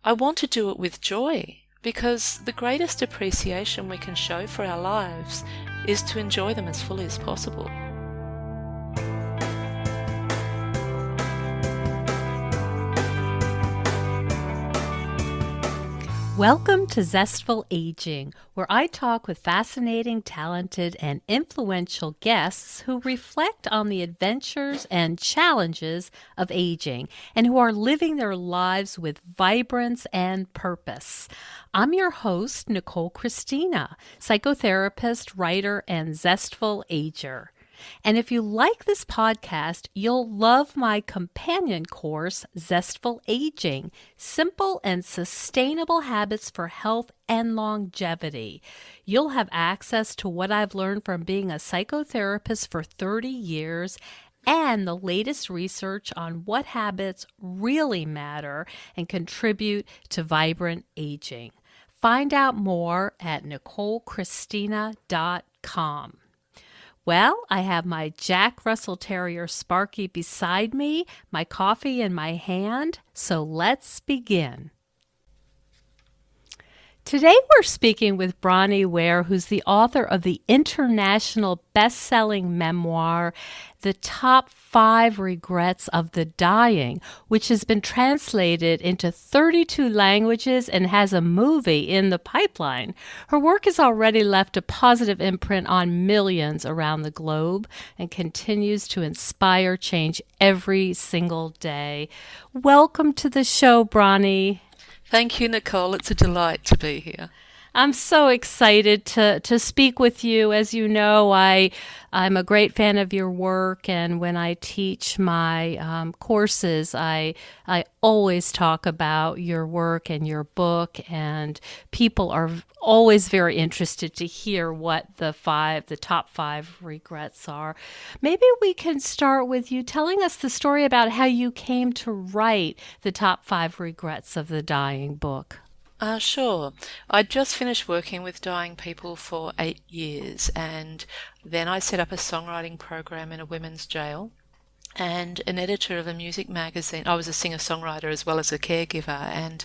I want to do it with joy, because the greatest appreciation we can show for our lives is to enjoy them as fully as possible. Welcome to Zestful Aging, where I talk with fascinating, talented, and influential guests who reflect on the adventures and challenges of aging and who are living their lives with vibrance and purpose. I'm your host, Nicole Christina, psychotherapist, writer, and Zestful Ager. And if you like this podcast, you'll love my companion course, Zestful Aging, Simple and Sustainable Habits for Health and Longevity. You'll have access to what I've learned from being a psychotherapist for 30 years and the latest research on what habits really matter and contribute to vibrant aging. Find out more at NicoleChristina.com. Well, I have my Jack Russell Terrier Sparky beside me, my coffee in my hand, so let's begin. Today we're speaking with Bronnie Ware, who's the author of the international best-selling memoir, The Top 5 Regrets of the Dying, which has been translated into 32 languages and has a movie in the pipeline. Her work has already left a positive imprint on millions around the globe and continues to inspire change every single day. Welcome to the show, Bronnie. Thank you, Nicole. It's a delight to be here. I'm so excited to speak with you. As you know, I'm a great fan of your work, and when I teach my courses, I always talk about your work and your book, and people are always very interested to hear what the top 5 regrets are. Maybe we can start with you telling us the story about how you came to write the top 5 regrets of the dying book. Sure. I'd just finished working with dying people for 8 years, and then I set up a songwriting program in a women's jail, and an editor of a music magazine. I was a singer-songwriter as well as a caregiver, and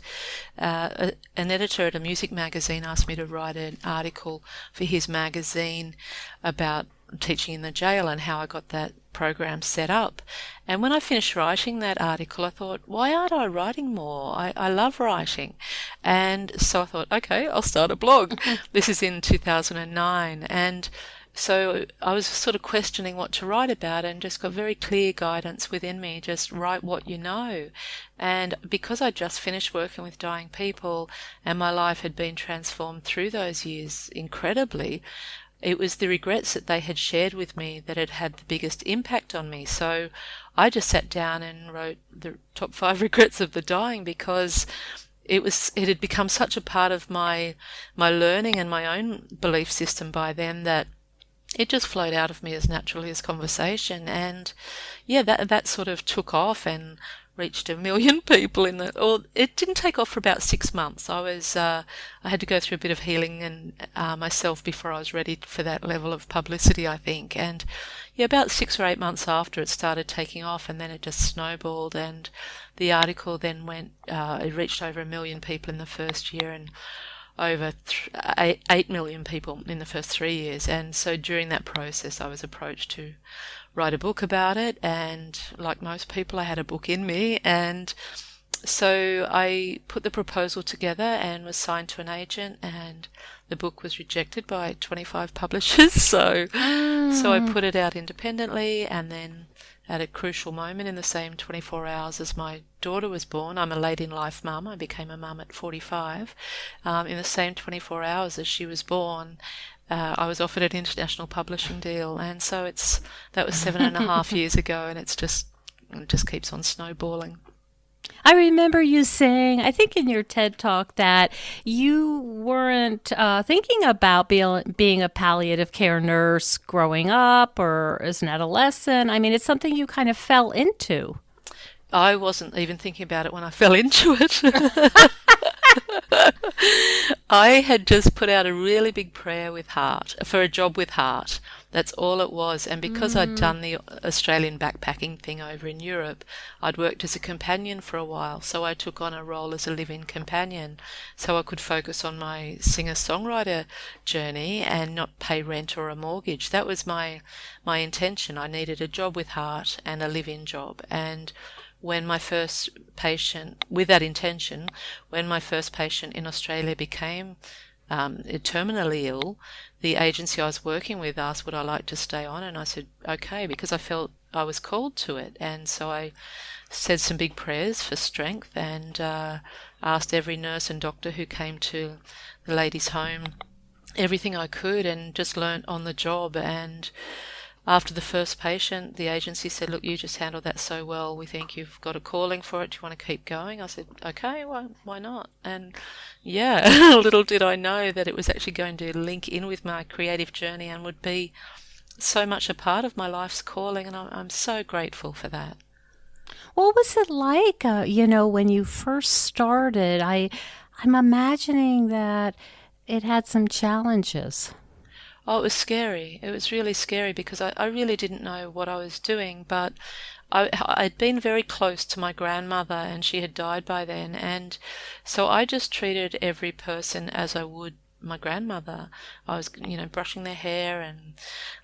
an editor at a music magazine asked me to write an article for his magazine about teaching in the jail and how I got that program set up. And when I finished writing that article, I thought, why aren't I writing more? I love writing. And so I thought, okay, I'll start a blog. This is in 2009. And so I was sort of questioning what to write about and just got very clear guidance within me, just write what you know. And because I just finished working with dying people and my life had been transformed through those years incredibly, it was the regrets that they had shared with me that had had the biggest impact on me. So I just sat down and wrote the top 5 regrets of the dying, because it had become such a part of my learning and my own belief system by then that it just flowed out of me as naturally as conversation. And yeah, that sort of took off and reached 1 million people it didn't take off for about 6 months. I had to go through a bit of healing and myself before I was ready for that level of publicity, I think. And yeah, about 6 or 8 months after, it started taking off, and then it just snowballed, and the article then it reached over 1 million people in the first year, and over 8 million people in the first 3 years. And so during that process, I was approached to write a book about it, and like most people, I had a book in me, and so I put the proposal together and was signed to an agent, and the book was rejected by 25 publishers. So I put it out independently, and then at a crucial moment in the same 24 hours as my daughter was born — I'm a late-in-life mum, I became a mum at 45 — in the same 24 hours as she was born, I was offered an international publishing deal. And so that was 7.5 years ago, and it just keeps on snowballing. I remember you saying, I think in your TED Talk, that you weren't thinking about being a palliative care nurse growing up or as an adolescent. I mean, it's something you kind of fell into. I wasn't even thinking about it when I fell into it. I had just put out a really big prayer with Heart for a job with Heart. That's all it was. And because I'd done the Australian backpacking thing over in Europe, I'd worked as a companion for a while. So I took on a role as a live-in companion so I could focus on my singer-songwriter journey and not pay rent or a mortgage. That was my intention. I needed a job with Heart and a live-in job. And when my first patient, with that intention, when my first patient in Australia became terminally ill, the agency I was working with asked would I like to stay on, and I said okay, because I felt I was called to it. And so I said some big prayers for strength and asked every nurse and doctor who came to the lady's home everything I could, and just learnt on the job. And after the first patient, the agency said, look, you just handled that so well. We think you've got a calling for it. Do you want to keep going? I said, okay, well, why not? And yeah, little did I know that it was actually going to link in with my creative journey and would be so much a part of my life's calling. And I'm so grateful for that. What was it like, when you first started? I'm imagining that it had some challenges. Oh, it was scary. It was really scary because I really didn't know what I was doing, but I'd been very close to my grandmother and she had died by then. And so I just treated every person as I would my grandmother. I was, brushing their hair and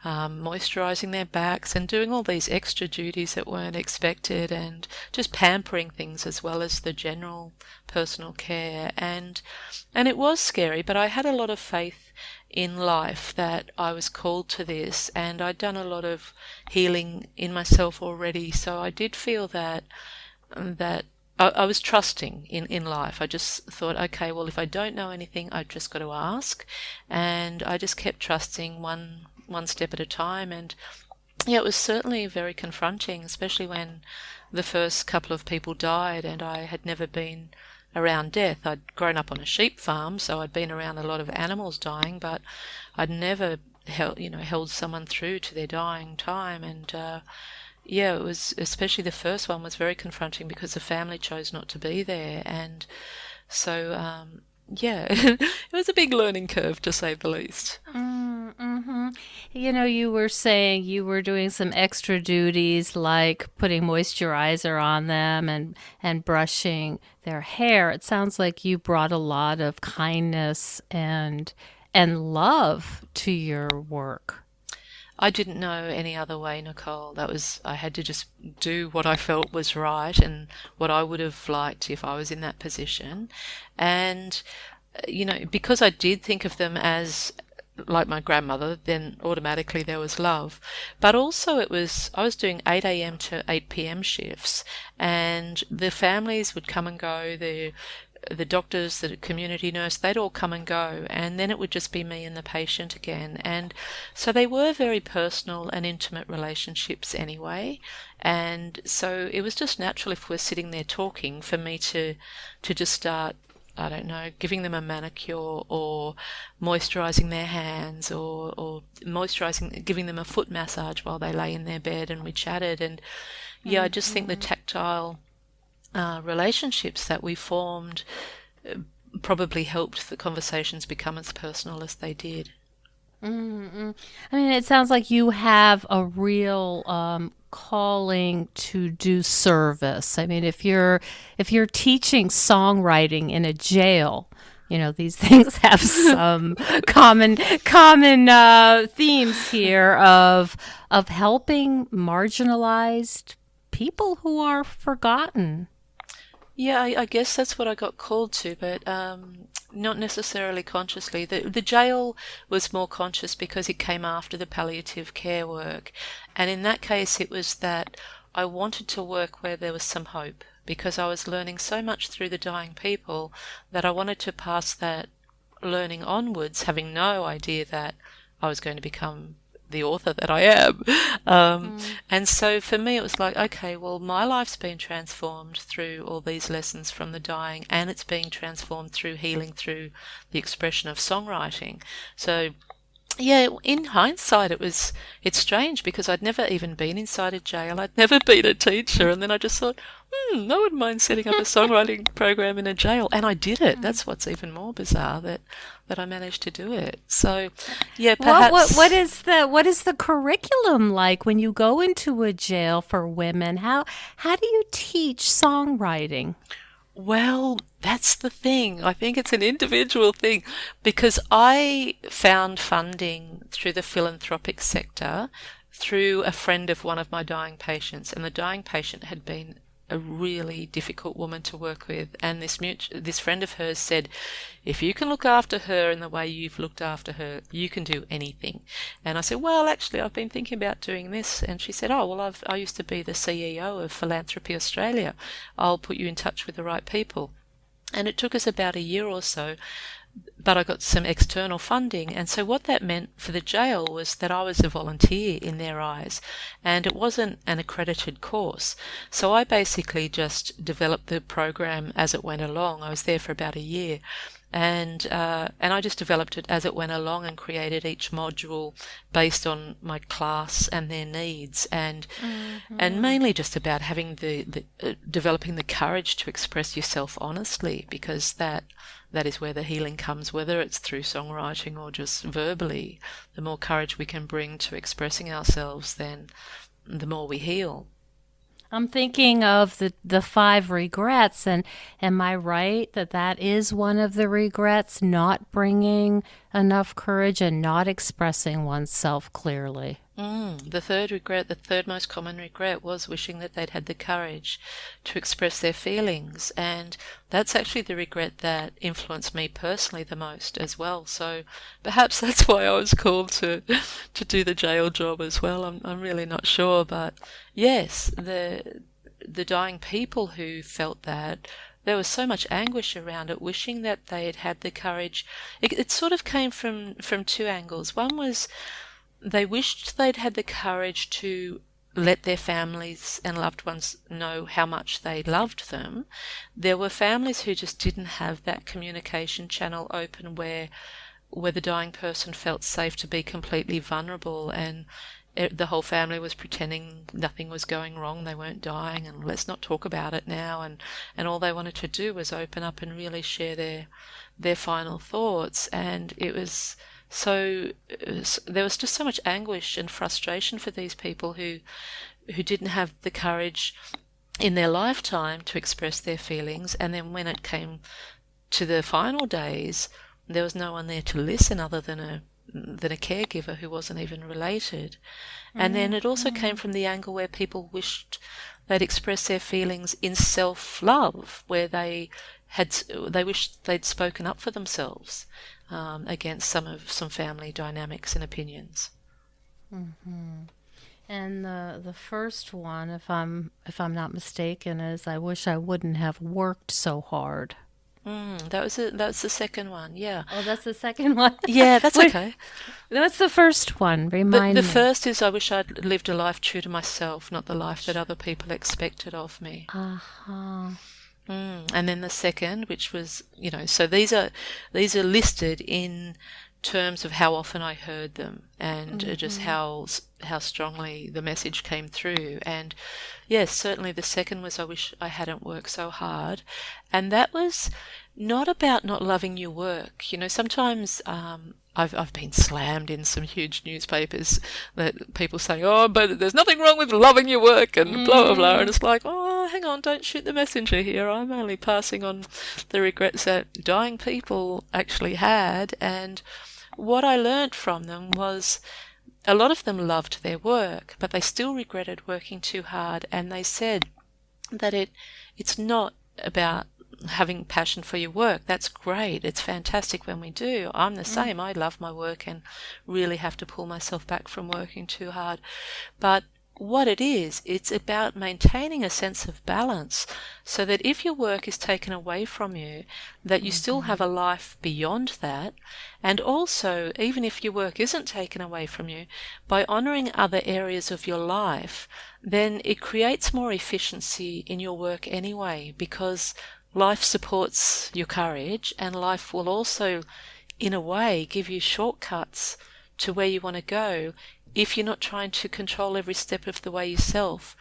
moisturizing their backs and doing all these extra duties that weren't expected and just pampering things as well as the general personal care. And it was scary, but I had a lot of faith in life that I was called to this, and I'd done a lot of healing in myself already. So I did feel that I was trusting in life. I just thought, okay, well, if I don't know anything, I've just got to ask. And I just kept trusting one step at a time. And yeah, it was certainly very confronting, especially when the first couple of people died and I had never been around death. I'd grown up on a sheep farm, so I'd been around a lot of animals dying, but I'd never held someone through to their dying time. And yeah, it was, especially the first one was very confronting because the family chose not to be there. And so, yeah, it was a big learning curve, to say the least. Mm-hmm. You were saying you were doing some extra duties like putting moisturizer on them and brushing their hair. It sounds like you brought a lot of kindness and love to your work. I didn't know any other way, Nicole. I had to just do what I felt was right and what I would have liked if I was in that position. And, because I did think of them as like my grandmother, then automatically there was love. But also I was doing 8 a.m. to 8 p.m. shifts, and the families would come and go, the doctors, the community nurse, they'd all come and go, and then it would just be me and the patient again. And so they were very personal and intimate relationships anyway. And so it was just natural, if we're sitting there talking, for me to just start, I don't know, giving them a manicure or moisturizing their hands or giving them a foot massage while they lay in their bed and we chatted. And yeah, I just think the tactile relationships that we formed probably helped the conversations become as personal as they did. Mm-hmm. I mean, it sounds like you have a real calling to do service. I mean, if you're teaching songwriting in a jail, these things have some common themes here of helping marginalized people who are forgotten. Yeah, I guess that's what I got called to, but not necessarily consciously. The jail was more conscious because it came after the palliative care work. And in that case, it was that I wanted to work where there was some hope, because I was learning so much through the dying people that I wanted to pass that learning onwards, having no idea that I was going to become the author that I am. And so for me it was like, okay, well, my life's been transformed through all these lessons from the dying, and it's being transformed through healing through the expression of songwriting. So Yeah, in hindsight, it's strange because I'd never even been inside a jail. I'd never been a teacher. And then I just thought, I wouldn't mind setting up a songwriting program in a jail. And I did it. That's what's even more bizarre, that I managed to do it. So, yeah, perhaps. What is the curriculum like when you go into a jail for women? How do you teach songwriting? Well, that's the thing. I think it's an individual thing because I found funding through the philanthropic sector through a friend of one of my dying patients, and the dying patient had been a really difficult woman to work with, and this friend of hers said, if you can look after her in the way you've looked after her, you can do anything. And I said, well, actually, I've been thinking about doing this. And she said, oh, well, I used to be the CEO of Philanthropy Australia. I'll put you in touch with the right people. And it took us about a year or so, but I got some external funding. And so what that meant for the jail was that I was a volunteer in their eyes, and it wasn't an accredited course. So I basically just developed the program as it went along. I was there for about a year. And I just developed it as it went along and created each module based on my class and their needs, and mainly just about having developing the courage to express yourself honestly, because that is where the healing comes, whether it's through songwriting or just verbally. The more courage we can bring to expressing ourselves, then the more we heal. I'm thinking of the 5 regrets, and am I right that is one of the regrets, not bringing enough courage and not expressing oneself clearly? The third regret, the third most common regret, was wishing that they'd had the courage to express their feelings, and that's actually the regret that influenced me personally the most as well. So perhaps that's why I was called to do the jail job as well. I'm really not sure, but yes, the dying people who felt that, there was so much anguish around it, wishing that they had had the courage. It sort of came from 2 angles. One was they wished they'd had the courage to let their families and loved ones know how much they loved them. There were families who just didn't have that communication channel open where the dying person felt safe to be completely vulnerable, and the whole family was pretending nothing was going wrong, they weren't dying, and let's not talk about it now, and all they wanted to do was open up and really share their final thoughts. And it was so there was just so much anguish and frustration for these people who didn't have the courage in their lifetime to express their feelings, and then when it came to the final days, there was no one there to listen other than a caregiver who wasn't even related. And then it also came from the angle where people wished they'd express their feelings in self-love, where they wished they'd spoken up for themselves against some family dynamics and opinions. And the first one, if I'm not mistaken, is I wish I wouldn't have worked so hard. That was the second one, yeah. Oh, that's the second one? Yeah, that's okay. What's the first one? Remind me. The first is I wish I'd lived a life true to myself, not the life that other people expected of me. And then the second, which was, so these are listed in terms of how often I heard them, and just how strongly the message came through. And yes, certainly the second was I wish I hadn't worked so hard. And that was not about not loving your work. Sometimes I've been slammed in some huge newspapers that people say, oh, but there's nothing wrong with loving your work and blah, blah, blah. And it's like, oh, hang on, don't shoot the messenger here. I'm only passing on the regrets that dying people actually had. And what I learnt from them was a lot of them loved their work, but they still regretted working too hard. And they said that it's not about having passion for your work. That's great. It's fantastic when we do. I'm the same. I love my work and really have to pull myself back from working too hard. But what it's about maintaining a sense of balance so that if your work is taken away from you, that you still have a life beyond that. And also, even if your work isn't taken away from you, by honouring other areas of your life, then it creates more efficiency in your work anyway, because life supports your courage, and life will also, in a way, give you shortcuts to where you want to go if you're not trying to control every step of the way yourself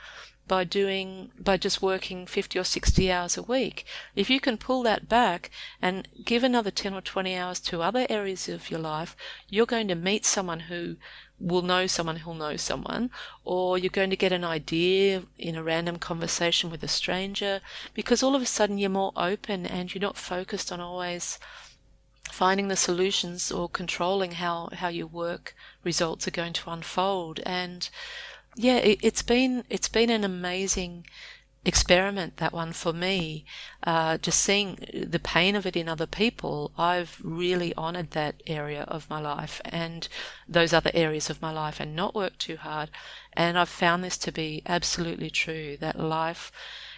by just working 50 or 60 hours a week. If you can pull that back and give another 10 or 20 hours to other areas of your life, you're going to meet someone who will know someone who'll know someone, or you're going to get an idea in a random conversation with a stranger, because all of a sudden you're more open and you're not focused on always finding the solutions or controlling how your work results are going to unfold. And yeah, it's been an amazing experiment, that one, for me. Just seeing the pain of it in other people, I've really honored that area of my life and those other areas of my life, and not worked too hard. And I've found this to be absolutely true, that life,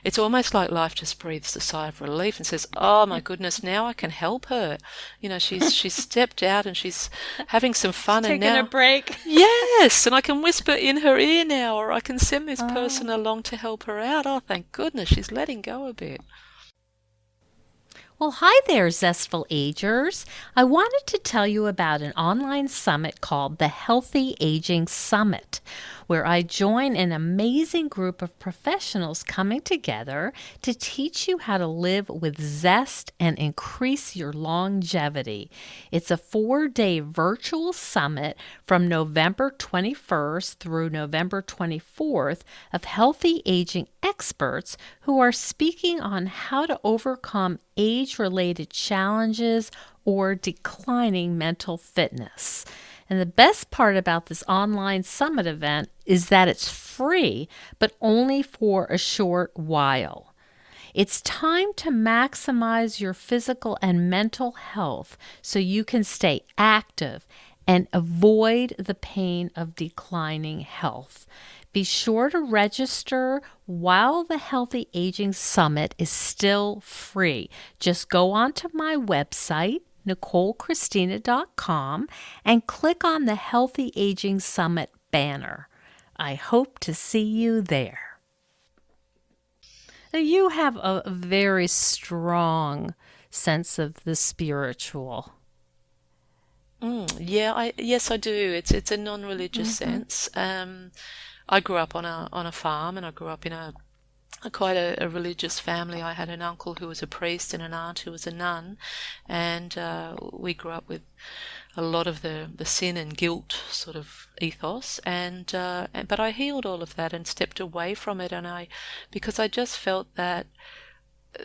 it's almost like life just breathes a sigh of relief and says, oh my goodness, now I can help her. She's stepped out and she's having some fun, and taking now a break. yes, and I can whisper in her ear now, or I can send this person along to help her out. Oh, thank goodness, she's letting go a bit. Well, hi there, Zestful Agers. I wanted to tell you about an online summit called the Healthy Aging Summit, where I join an amazing group of professionals coming together to teach you how to live with zest and increase your longevity. It's a 4-day virtual summit from November 21st through November 24th of healthy aging experts who are speaking on how to overcome age-related challenges or declining mental fitness. And the best part about this online summit event is that it's free, but only for a short while. It's time to maximize your physical and mental health so you can stay active and avoid the pain of declining health. Be sure to register while the Healthy Aging Summit is still free. Just go onto my website, NicoleChristina.com, and click on the Healthy Aging Summit banner. I hope to see you there. Now, you have a very strong sense of the spiritual. Yes, I do. It's a non-religious sense. I grew up on a farm, and I grew up in quite a religious family. I had an uncle who was a priest and an aunt who was a nun, and we grew up with a lot of the sin and guilt sort of ethos. But I healed all of that and stepped away from it, because I just felt that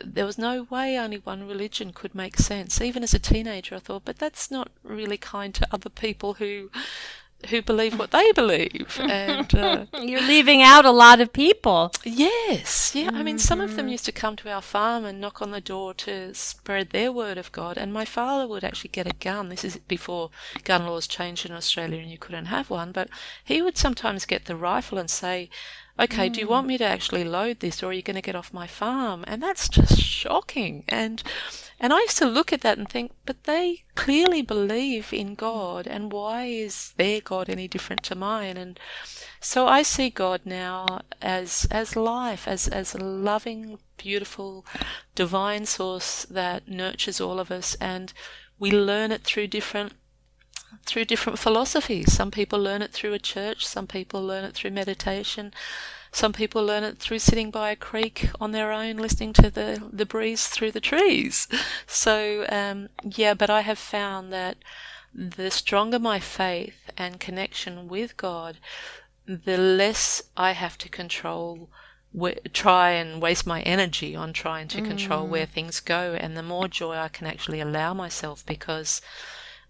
there was no way only one religion could make sense. Even as a teenager, I thought, but that's not really kind to other people who believe what they believe. And you're leaving out a lot of people. Yes, yeah. I mean, some of them used to come to our farm and knock on the door to spread their word of God. And my father would actually get a gun. This is before gun laws changed in Australia and you couldn't have one. But he would sometimes get the rifle and say, okay, do you want me to actually load this, or are you going to get off my farm? And that's just shocking. And I used to look at that and think, but they clearly believe in God, and why is their God any different to mine? And so I see God now as life, as a loving, beautiful, divine source that nurtures all of us, and we learn it through different philosophies. Some people learn it through a church, some people learn it through meditation, some people learn it through sitting by a creek on their own, listening to the breeze through the trees. So, but I have found that the stronger my faith and connection with God, the less I have to try and waste my energy on trying to control where things go, and the more joy I can actually allow myself, because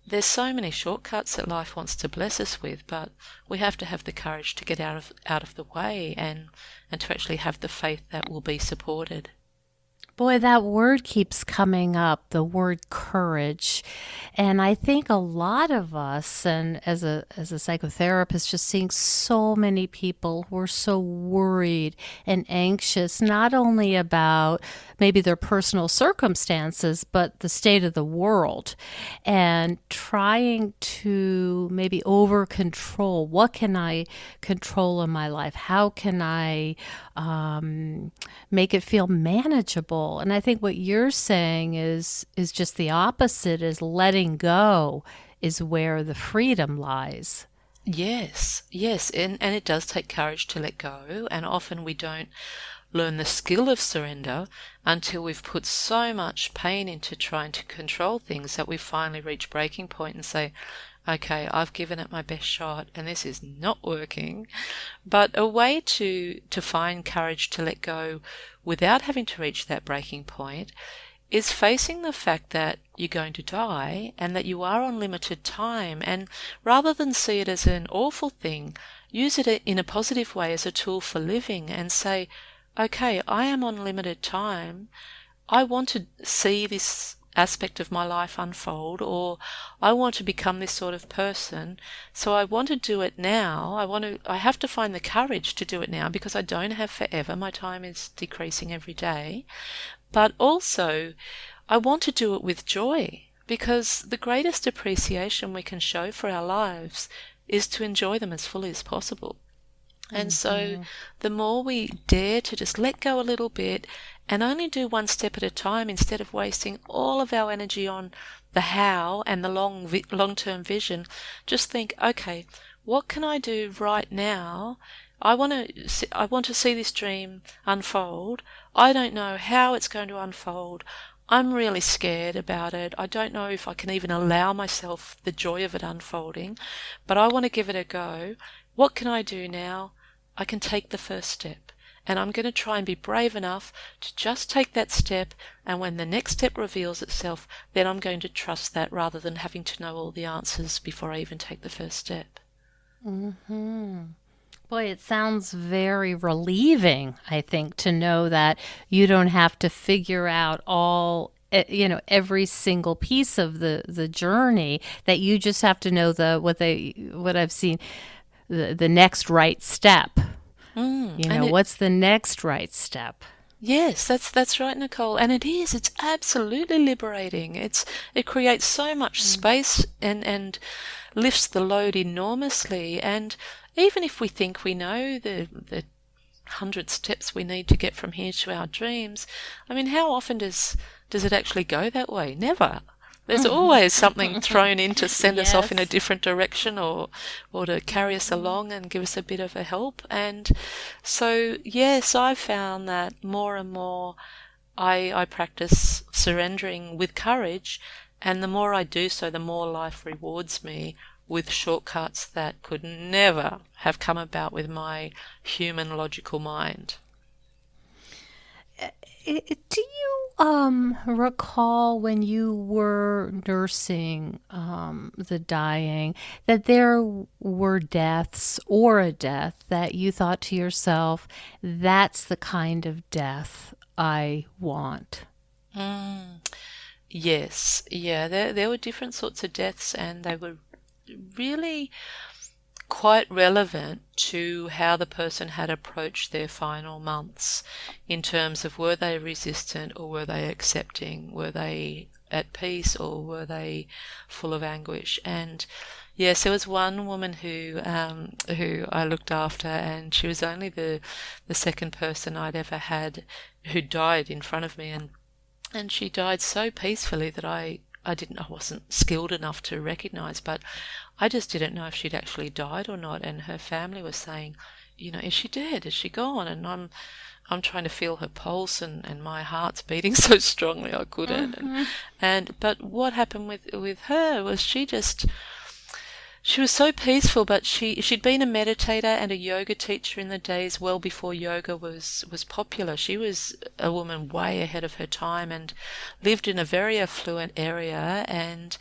there's so many shortcuts that life wants to bless us with, but we have to have the courage to get out of the way and to actually have the faith that will be supported. Boy, that word keeps coming up, the word courage. And I think a lot of us, and as a psychotherapist, just seeing so many people who are so worried and anxious, not only about maybe their personal circumstances, but the state of the world, and trying to maybe over control. What can I control in my life? How can I make it feel manageable? And I think what you're saying is just the opposite, is letting go is where the freedom lies. Yes, yes, and it does take courage to let go, and often we don't learn the skill of surrender until we've put so much pain into trying to control things that we finally reach breaking point and say, okay, I've given it my best shot and this is not working. But a way to find courage to let go without having to reach that breaking point is facing the fact that you're going to die and that you are on limited time, and rather than see it as an awful thing, use it in a positive way as a tool for living and say, okay, I am on limited time. I want to see this aspect of my life unfold, or I want to become this sort of person, so I want to do it now. I have to find the courage to do it now because I don't have forever. My time is decreasing every day. But also, I want to do it with joy, because the greatest appreciation we can show for our lives is to enjoy them as fully as possible. And so the more we dare to just let go a little bit and only do one step at a time, instead of wasting all of our energy on the how and the long-term vision, just think, okay, what can I do right now? I want to see this dream unfold. I don't know how it's going to unfold. I'm really scared about it. I don't know if I can even allow myself the joy of it unfolding, but I want to give it a go. What can I do now? I can take the first step, and I'm going to try and be brave enough to just take that step, and when the next step reveals itself, then I'm going to trust that rather than having to know all the answers before I even take the first step. Boy, it sounds very relieving, I think, to know that you don't have to figure out every single piece of the journey, that you just have to know what I've seen, the next right step. What's the next right step? Yes, that's right, Nicole. And it's absolutely liberating. It creates so much space and lifts the load enormously. And even if we think we know the 100 steps we need to get from here to our dreams, I mean, how often does it actually go that way? Never. There's always something thrown in to send us off in a different direction, or to carry us along and give us a bit of a help. And so, yes, I've found that more and more I practice surrendering with courage, and the more I do so, the more life rewards me with shortcuts that could never have come about with my human logical mind. Do you recall when you were nursing the dying that there were deaths or a death that you thought to yourself, that's the kind of death I want? Yes, yeah, there were different sorts of deaths, and they were really quite relevant to how the person had approached their final months, in terms of, were they resistant or were they accepting, were they at peace or were they full of anguish. And yes, there was one woman who I looked after, and she was only the second person I'd ever had who died in front of me, and she died so peacefully that I wasn't skilled enough to recognize, but I just didn't know if she'd actually died or not. And her family was saying, is she dead? Is she gone? And I'm trying to feel her pulse, and my heart's beating so strongly I couldn't. But what happened with her was she was so peaceful, but she'd been a meditator and a yoga teacher in the days well before yoga was popular. She was a woman way ahead of her time, and lived in a very affluent area, and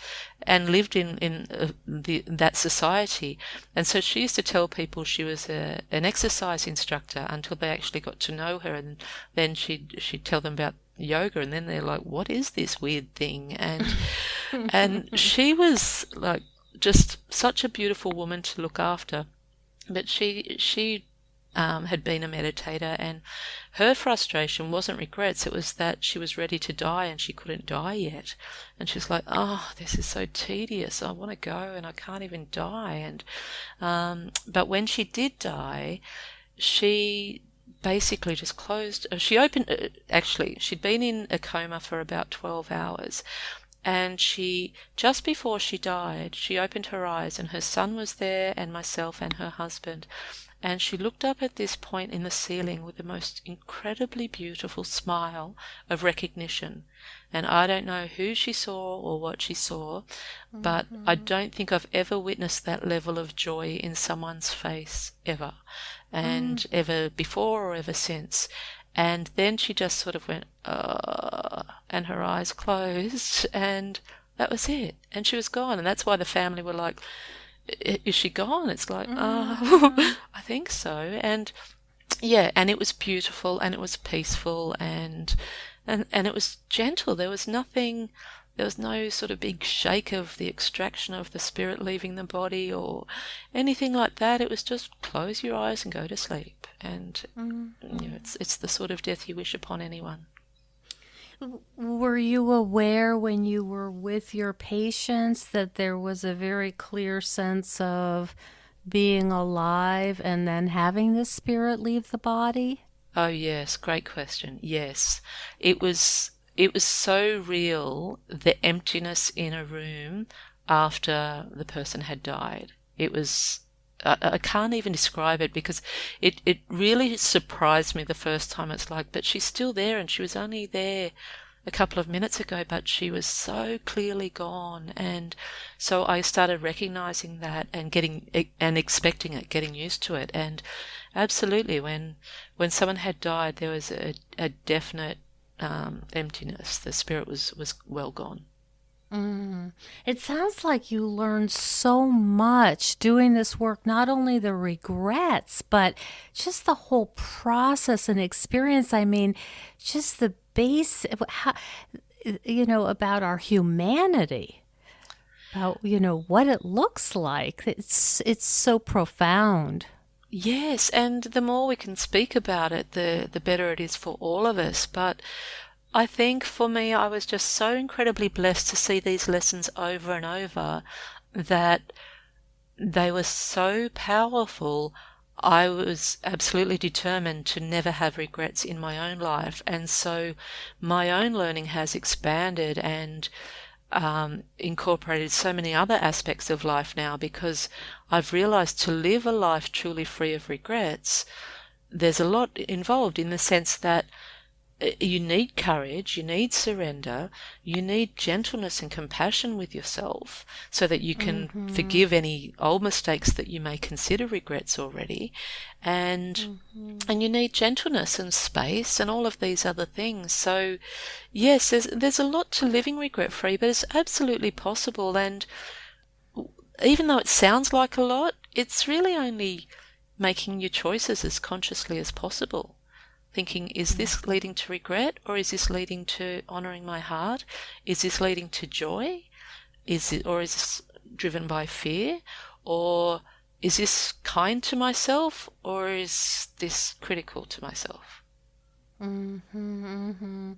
lived in that society. And so she used to tell people she was an exercise instructor until they actually got to know her, and then she'd tell them about yoga, and then they're like, what is this weird thing? And she was like just such a beautiful woman to look after. But she had been a meditator, and her frustration wasn't regrets. It was that she was ready to die and she couldn't die yet. And she's like, oh, this is so tedious. I want to go and I can't even die. And but when she did die, she basically just closed. She opened. Actually, she'd been in a coma for about 12 hours. And she, just before she died, she opened her eyes and her son was there and myself and her husband. And she looked up at this point in the ceiling with the most incredibly beautiful smile of recognition. And I don't know who she saw or what she saw, but I don't think I've ever witnessed that level of joy in someone's face ever, and ever before or ever since. And then she just sort of went, and her eyes closed, and that was it. And she was gone. And that's why the family were like, is she gone? It's like, I think so. And yeah, and it was beautiful, and it was peaceful, and it was gentle. There was nothing, there was no sort of big shake of the extraction of the spirit leaving the body or anything like that. It was just close your eyes and go to sleep. And you know, it's the sort of death you wish upon anyone. Were you aware when you were with your patients that there was a very clear sense of being alive and then having the spirit leave the body? Oh yes, great question. Yes. It was so real, the emptiness in a room after the person had died. It was I can't even describe it, because it really surprised me the first time. It's like, but she's still there, and she was only there a couple of minutes ago, but she was so clearly gone. And so I started recognizing that and expecting it, getting used to it. And absolutely, when someone had died, there was a definite emptiness. The spirit was well gone. It sounds like you learned so much doing this work, not only the regrets, but just the whole process and experience. I mean, just the base, how, about our humanity, about, what it looks like. It's so profound. Yes, and the more we can speak about it, the better it is for all of us. But I think for me, I was just so incredibly blessed to see these lessons over and over, that they were so powerful. I was absolutely determined to never have regrets in my own life. And so my own learning has expanded and incorporated so many other aspects of life now, because I've realized to live a life truly free of regrets, there's a lot involved, in the sense that you need courage, you need surrender, you need gentleness and compassion with yourself, so that you can forgive any old mistakes that you may consider regrets already, and you need gentleness and space and all of these other things. So yes, there's a lot to living regret free, but it's absolutely possible. And even though it sounds like a lot, it's really only making your choices as consciously as possible. Thinking, is this leading to regret, or is this leading to honouring my heart? Is this leading to joy? Is this driven by fear? Or is this kind to myself, or is this critical to myself? I'm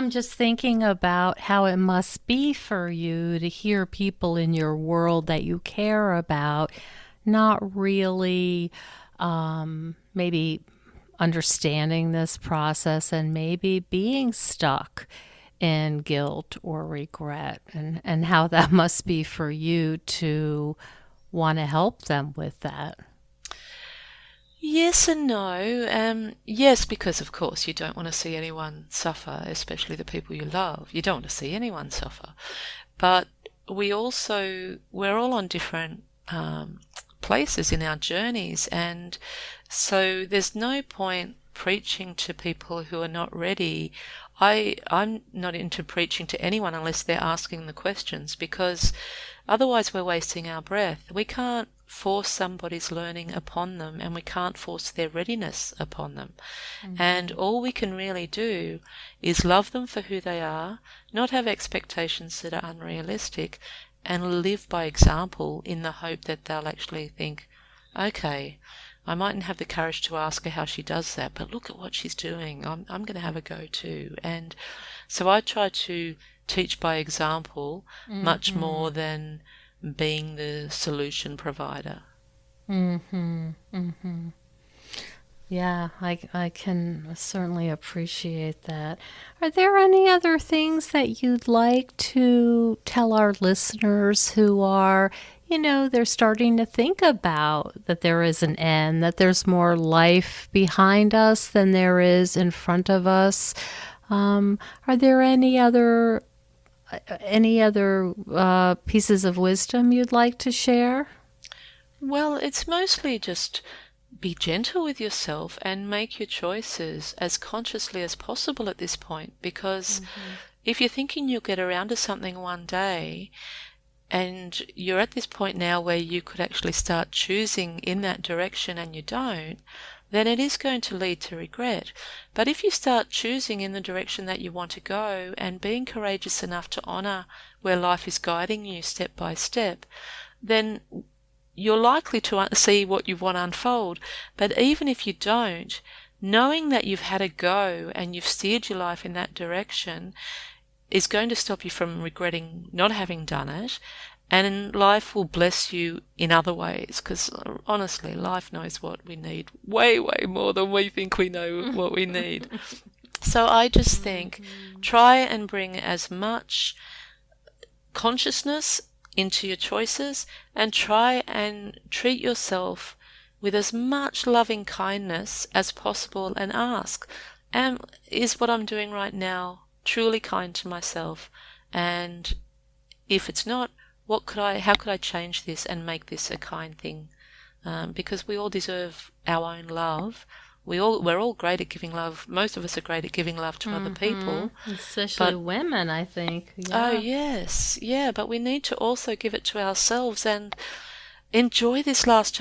just thinking about how it must be for you to hear people in your world that you care about not really maybe understanding this process, and maybe being stuck in guilt or regret, and how that must be for you to want to help them with that. Yes and no. Yes, because of course you don't want to see anyone suffer, especially the people you love. You don't want to see anyone suffer. But we're all on different places in our journeys, and so there's no point preaching to people who are not ready. I'm not into preaching to anyone unless they're asking the questions, because otherwise we're wasting our breath. We can't force somebody's learning upon them, and we can't force their readiness upon them. And all we can really do is love them for who they are, not have expectations that are unrealistic, and live by example, in the hope that they'll actually think, okay, I mightn't have the courage to ask her how she does that, but look at what she's doing. I'm going to have a go too. And so I try to teach by example much more than being the solution provider. Yeah, I can certainly appreciate that. Are there any other things that you'd like to tell our listeners who are, they're starting to think about that there is an end, that there's more life behind us than there is in front of us? Are there any other pieces of wisdom you'd like to share? Well, it's mostly just be gentle with yourself and make your choices as consciously as possible at this point, because if you're thinking you'll get around to something one day and you're at this point now where you could actually start choosing in that direction and you don't, then it is going to lead to regret. But if you start choosing in the direction that you want to go and being courageous enough to honour where life is guiding you step by step, then you're likely to see what you want to unfold. But even if you don't, knowing that you've had a go and you've steered your life in that direction is going to stop you from regretting not having done it, and life will bless you in other ways, because honestly, life knows what we need way, way more than we think we know what we need. So I just think try and bring as much consciousness into your choices and try and treat yourself with as much loving kindness as possible and ask, is what I'm doing right now truly kind to myself? And if it's not, how could I change this and make this a kind thing? Because we all deserve our own love. We're all great at giving love. Most of us are great at giving love to other people. Especially women, I think. Oh, Yeah. yes. Yeah, but we need to also give it to ourselves and enjoy these last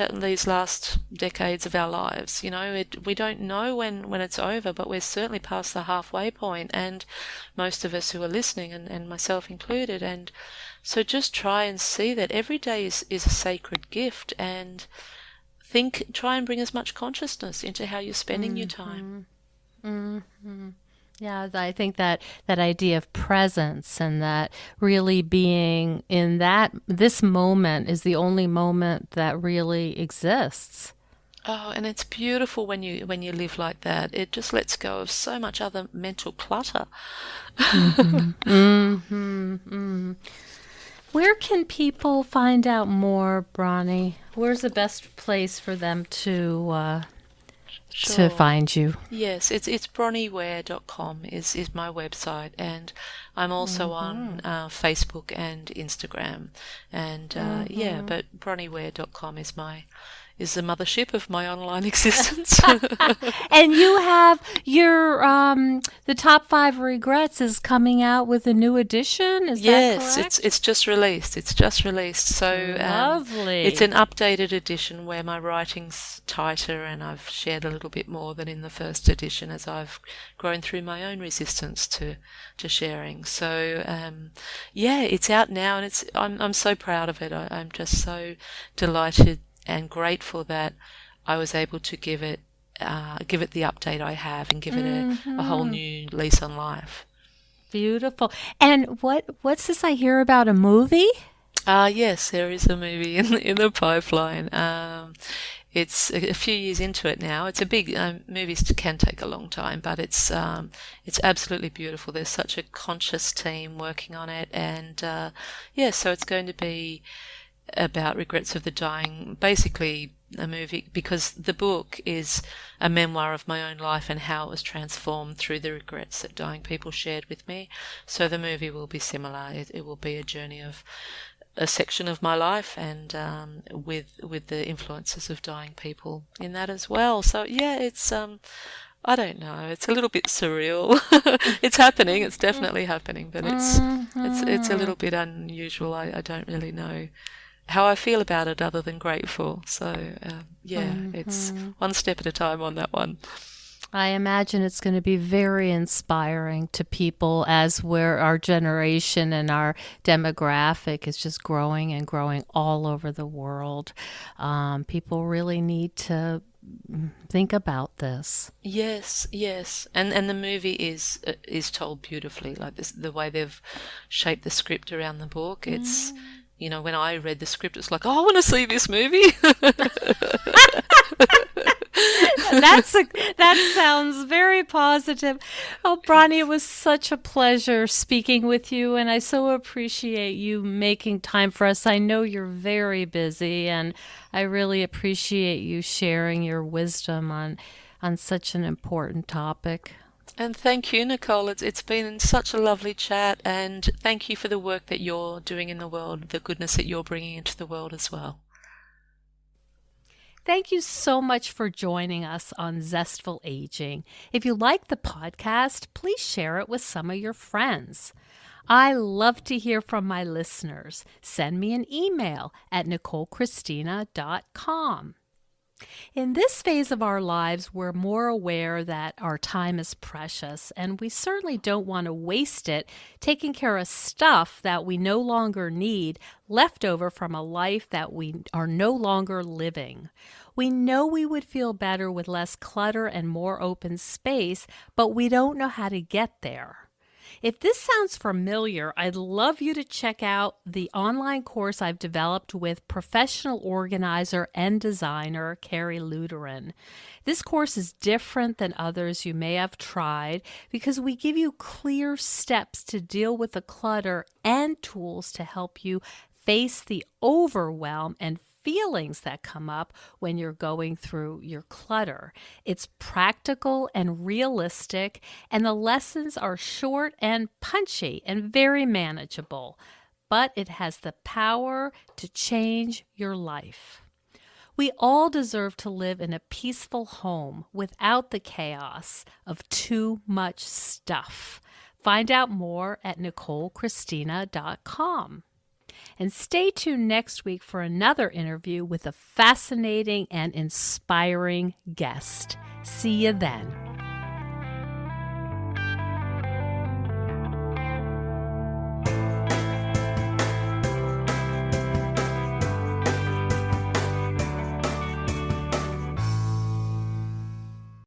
decades of our lives. We don't know when it's over, but we're certainly past the halfway point, and most of us who are listening, and myself included. And so just try and see that every day is a sacred gift, and try and bring as much consciousness into how you're spending your time. Yeah, I think that idea of presence and that really being in this moment is the only moment that really exists. Oh, and it's beautiful when you live like that. It just lets go of so much other mental clutter. Where can people find out more, Bronnie? Where's the best place for them to Sure. find you? Yes, it's bronnieware.com is my website, and I'm also on Facebook and Instagram, and but bronnieware.com is the mothership of my online existence. And you have your the top 5 regrets is coming out with a new edition. Is that correct? Yes, it's just released. It's just released. So Lovely. it's an updated edition where my writing's tighter, and I've shared a little bit more than in the first edition as I've grown through my own resistance to sharing. So it's out now, and I'm so proud of it. I'm just so delighted and grateful that I was able to give it the update I have and give it a whole new lease on life. Beautiful. And what's this I hear about, a movie? Yes, there is a movie in the pipeline. It's a few years into it now. It's a big movies can take a long time, but it's absolutely beautiful. There's such a conscious team working on it, and so it's going to be about regrets of the dying, basically a movie, because the book is a memoir of my own life and how it was transformed through the regrets that dying people shared with me. So the movie will be similar. It will be a journey of a section of my life, and with the influences of dying people in that as well. So it's I don't know. It's a little bit surreal. It's happening. It's definitely happening, but it's a little bit unusual. I don't really know how I feel about it other than grateful. So it's one step at a time on that one. I imagine it's going to be very inspiring to people as our generation and our demographic is just growing and growing all over the world. People really need to think about this. Yes, and the movie is told beautifully. Like this, the way they've shaped the script around the book. It's when I read the script, it's like, oh, I want to see this movie. That sounds very positive. Oh, Bronnie, it was such a pleasure speaking with you, and I so appreciate you making time for us. I know you're very busy, and I really appreciate you sharing your wisdom on such an important topic. And thank you, Nicole. It's been such a lovely chat, and thank you for the work that you're doing in the world, the goodness that you're bringing into the world as well. Thank you so much for joining us on Zestful Aging. If you like the podcast, please share it with some of your friends. I love to hear from my listeners. Send me an email at NicoleChristina.com. In this phase of our lives, we're more aware that our time is precious, and we certainly don't want to waste it taking care of stuff that we no longer need, left over from a life that we are no longer living. We know we would feel better with less clutter and more open space, but we don't know how to get there. If this sounds familiar, I'd love you to check out the online course I've developed with professional organizer and designer Carrie Luderin. This course is different than others you may have tried because we give you clear steps to deal with the clutter and tools to help you face the overwhelm and feelings that come up when you're going through your clutter. It's practical and realistic, and the lessons are short and punchy and very manageable, but it has the power to change your life. We all deserve to live in a peaceful home without the chaos of too much stuff. Find out more at NicoleChristina.com. And stay tuned next week for another interview with a fascinating and inspiring guest. See you then.